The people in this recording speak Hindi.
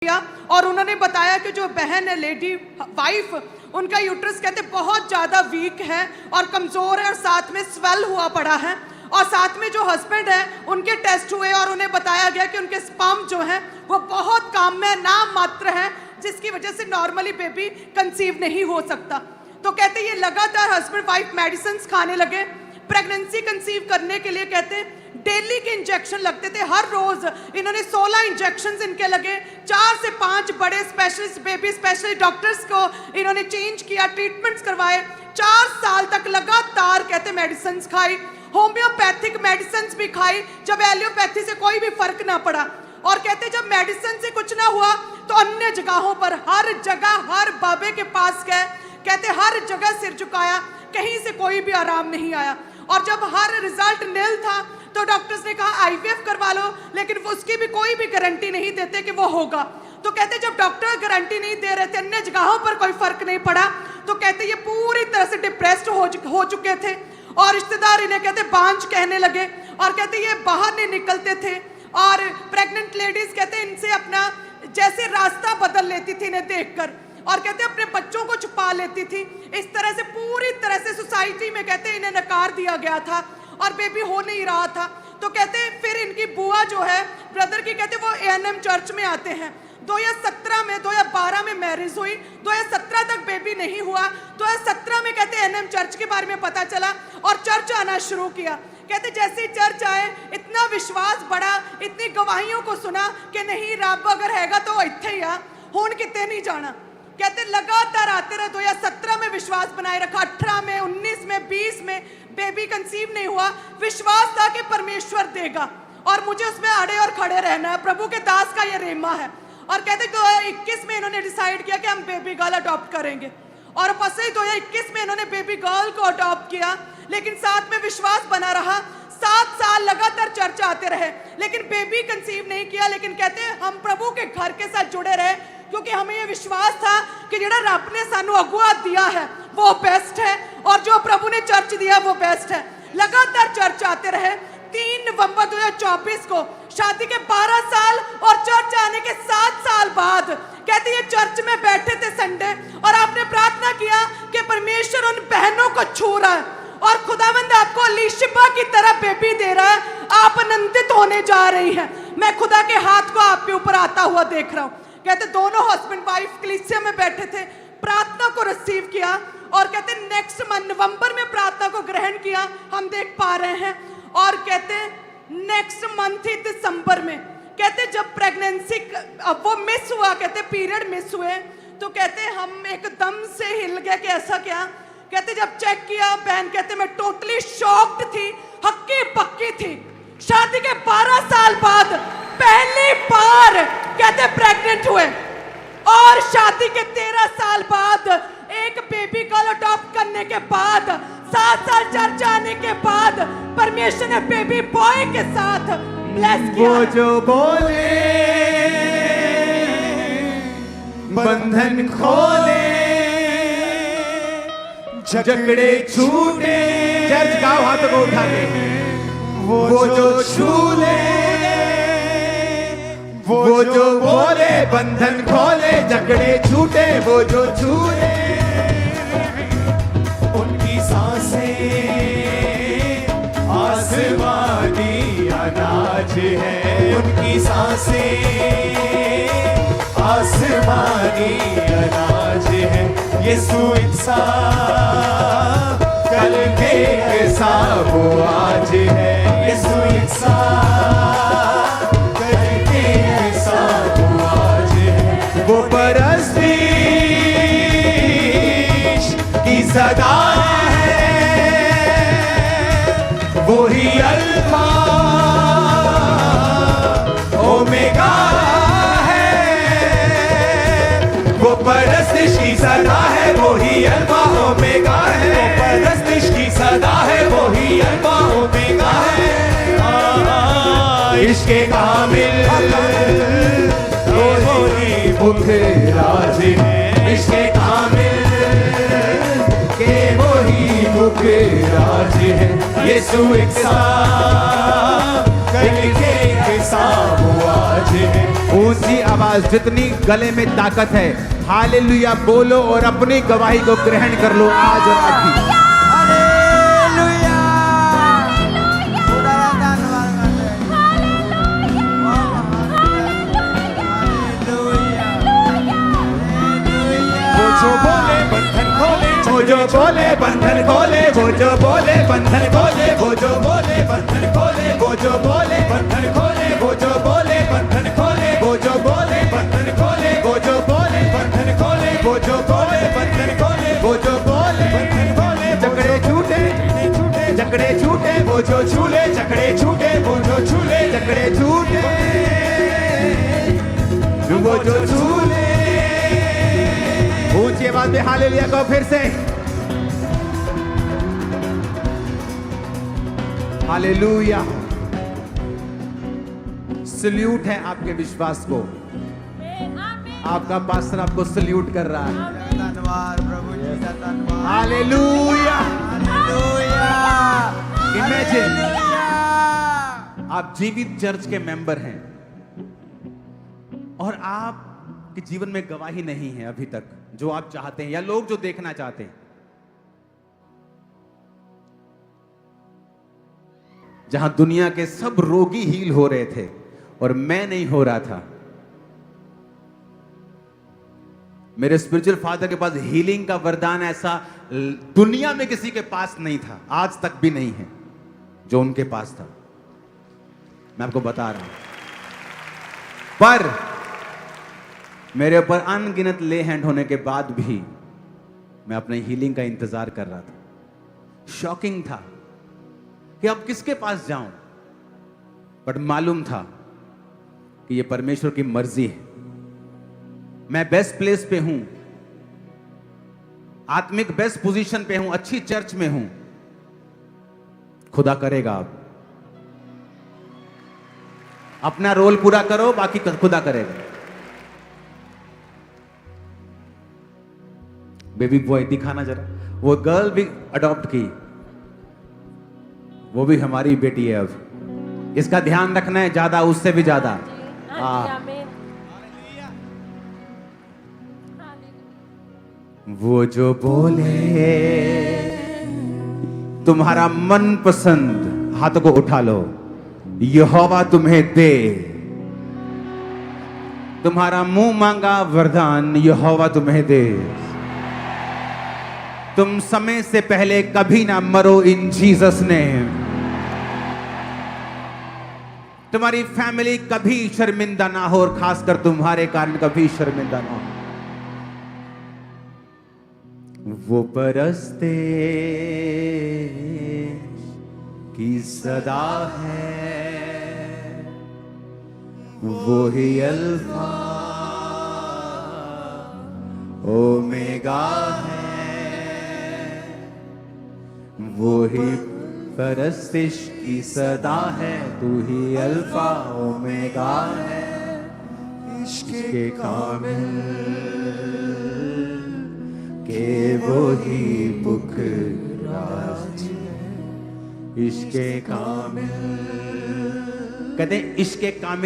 और उन्होंने बताया कि जो बहन है लेडी वाइफ, उनका यूट्रस कहते बहुत ज़्यादा वीक है और कमज़ोर है और साथ में स्वेल हुआ पड़ा है। और साथ में जो हस्बैंड है उनके टेस्ट हुए और उन्हें बताया गया कि उनके स्पर्म जो है वो बहुत कम में नाम मात्र है, जिसकी वजह से नॉर्मली बेबी कंसीव नहीं हो सकता। तो कहते ये लगातार हस्बैंड वाइफ मेडिसिन खाने लगे। प्रेगनेंसी कंसीव करने के लिए कहते डेली के इंजेक्शन लगते थे, हर रोज इन्होंने 16 इंजेक्शन इनके लगे। 4 से 5 बड़े स्पेशलिस्ट बेबी स्पेशलिस्ट डॉक्टर्स को इन्होंने चेंज किया, ट्रीटमेंट्स करवाए। 4 साल तक लगातार कहते मेडिसिन खाई, होम्योपैथिक मेडिसिन भी खाई, जब एलियोपैथी से कोई भी फर्क ना पड़ा। और कहते जब मेडिसिन से कुछ ना हुआ तो अन्य जगहों पर हर जगह हर बाबे के पास गए, कहते हर जगह सिर झुकाया, कहीं से कोई भी आराम नहीं आया। और जब हर रिजल्ट नील था तो डॉक्टर्स ने कहा आईवीएफ करवा लो, लेकिन उसकी भी कोई भी गारंटी नहीं देते कि वो होगा। तो कहते जब डॉक्टर गारंटी नहीं दे रहे थे, अन्य जगहों पर कोई फर्क नहीं पड़ा, तो कहते ये पूरी तरह से डिप्रेस्ड हो चुके थे। और रिश्तेदार इन्हें कहते बांझ कहने लगे और कहते ये बाहर नहीं निकलते थे। और प्रेग्नेंट लेडीज कहते इनसे अपना जैसे रास्ता बदल लेती थी इन्हें देखकर, और कहते अपने बच्चों को छुपा लेती थी। इस तरह से पूरी तरह से सोसाइटी में कहते इन्हें नकार दिया गया था और बेबी हो नहीं रहा था। तो कहते फिर इनकी बुआ जो है ब्रदर की, कहते वो एएनएम चर्च में आते हैं। 2012 में मैरिज हुई, 2017 तक बेबी नहीं हुआ। 2017 में कहते एएनएम चर्च के बारे में पता चला और चर्च आना शुरू किया। कहते जैसे ही चर्च आए इतना विश्वास बढ़ा, इतनी गवाहियों को सुना कि नहीं रब अगर हैगा तो इत्थे ही आ, हुण किते नहीं जाना। कहते लगातार आते रहे, 2017 में विश्वास बनाए रखा, 18 में, 19 में, 20 में बेबी कंसीव नहीं हुआ। विश्वास था कि परमेश्वर देगा और मुझे उसमें अड़े और खड़े रहना है, प्रभु के दास का ये रेमा है। और कहते 2021 में इन्होंने डिसाइड किया कि हम बेबी गर्ल अडॉप्ट करेंगे, और बस 2021 में इन्होंने बेबी गर्ल को अडॉप्ट किया। लेकिन साथ में विश्वास बना रहा, 7 साल लगातार चर्च आते रहे, लेकिन बेबी कंसीव नहीं किया। लेकिन कहते हम प्रभु के घर के साथ जुड़े रहे, क्योंकि हमें ये विश्वास था कि जेड़ा रब ने सानू अगुआ दिया है वो बेस्ट है, और जो प्रभु ने चर्च दिया वो बेस्ट है। लगातार चर्च आते रहे। 3 नवंबर 2024 को शादी के 12 साल और चर्च आने के 7 साल बाद कहते ये चर्च में बैठे थे संडे, और आपने प्रार्थना किया कि परमेश्वर उन बहनों को छू रहा है और खुदावंद आपको अलीशिबा की तरह बेबी दे रहा है, आप आनंदित होने जा रही हैं। मैं खुदा के हाथ को आपके ऊपर आता हुआ देख रहा हूँ। कहते दोनों हस्बैंड वाइफ कलीसिया में बैठे थे, प्रार्थना को रिसीव किया, और कहते नेक्स्ट मंथ नवंबर में प्रार्थना को ग्रहण किया, हम देख पा रहे हैं। और कहते नेक्स्ट मंथ ही दिसंबर में कहते जब प्रेगनेंसी वो मिस हुआ, कहते पीरियड मिस हुए, तो कहते हम एकदम से हिल गए कि ऐसा क्या। कहते जब चेक किया, बहन कहते मैं टोटली शॉक्ड थी, हक्की पक्की थी। शादी के 12 साल बाद पहली बार कहते प्रेग्नेंट हुए, और शादी के 13 साल बाद एक बेबी गर्ल अडॉप्ट करने के बाद 7 साल चर्च आने के बाद परमेश्वर ने बेबी बॉय के साथ ब्लेस किया। वो जो बोले बंधन खोले, झगड़े छूटे, चर्च गाओ हाथों को उठा के, वो जो छूले, वो जो बोले बंधन खोले, झगड़े छूटे, वो जो छूले, उनकी सांसें आसमानी अनाज है, उनकी सांसें आसमानी अनाज है। यीशु इंसान कल के ऐसा वो आज है, यीशु इंसान कल के ऐसा वो आज है। वो परस्तिश की सदा है, वो ही अल्फा ओमेगा है, वो परस्तिश की सदा है, वो ही अल्फा ओमेगा है, वो परस्तिश की सदा है, वो ही अल्फा ओमेगा है। इश्क़े कामिल वो ही मुख्य राज है, इश्क़े कामिल के वो ही मुख्य राज है। यीशु एक साथ करके कैसा वो आज है। ऊंची आवाज, जितनी गले में ताकत है, हालेलुया बोलो और अपनी गवाही को ग्रहण कर लो आज और अभी। हालेलुया। खुदा का धन्यवाद करते हैं। वो जो बोले बंधन खोले, वो जो बोले बंधन खोले, वो जो बोले बंधन खोले, वो जो बोले बंधन खोले, वो जो बोले बंधन खोले, वो जो बोले बंधन खोले, वो जो बोले बंधन खोले, वो जो बोले बंधन खोले, वो जो बोले बंधन खोले, वो जो बोले बंधन खोले, जकड़े छूटे जकड़े छूटे, वो जो छूले जकड़े छूटे, वो जो छूले जकड़े छूटे, वो जो छूले। ऊंची आवाज में हालेलुया को फिर से। हालेलुया। सल्यूट है आपके विश्वास को। आपका पास्टर आपको सल्यूट कर रहा है। धन्यवाद प्रभु जी का धन्यवाद। हालेलुया। हालेलुया। Imagine, hallelujah. आप जीवित चर्च के मेंबर हैं और आपके जीवन में गवाही नहीं है अभी तक, जो आप चाहते हैं या लोग जो देखना चाहते हैं। जहां दुनिया के सब रोगी हील हो रहे थे और मैं नहीं हो रहा था। मेरे स्पिरिचुअल फादर के पास हीलिंग का वरदान ऐसा दुनिया में किसी के पास नहीं था, आज तक भी नहीं है जो उनके पास था। मैं आपको बता रहा हूं, पर मेरे ऊपर अनगिनत ले हैंड होने के बाद भी मैं अपने हीलिंग का इंतजार कर रहा था। शॉकिंग था कि अब किसके पास जाऊं, बट मालूम था कि यह परमेश्वर की मर्जी है। मैं बेस्ट प्लेस पे हूं, आत्मिक बेस्ट पोजीशन पे हूं, अच्छी चर्च में हूं। खुदा करेगा। आप अपना रोल पूरा करो, बाकी खुदा करेगा। बेबी बॉय दिखाना जरा, वो गर्ल भी अडॉप्ट की, वो भी हमारी बेटी है। अब इसका ध्यान रखना है, ज्यादा उससे भी ज्यादा। वो जो बोले, तुम्हारा मनपसंद, हाथों को उठा लो, यहोवा तुम्हें दे। तुम्हारा मुंह मांगा वरदान यहोवा तुम्हें दे। तुम समय से पहले कभी ना मरो इन जीसस नेम। तुम्हारी फैमिली कभी शर्मिंदा ना हो और खासकर तुम्हारे कारण कभी शर्मिंदा ना हो। वो परस्ते की सदा है, वो ही अल्फा ओमेगा है। वो ही परस्तिश की सदा है, तू ही अल्फा ओमेगा है। इश्क़े कामिल के वो ही पुखराज, इश्क़े कामिल, कहते हैं इश्क़े कामिल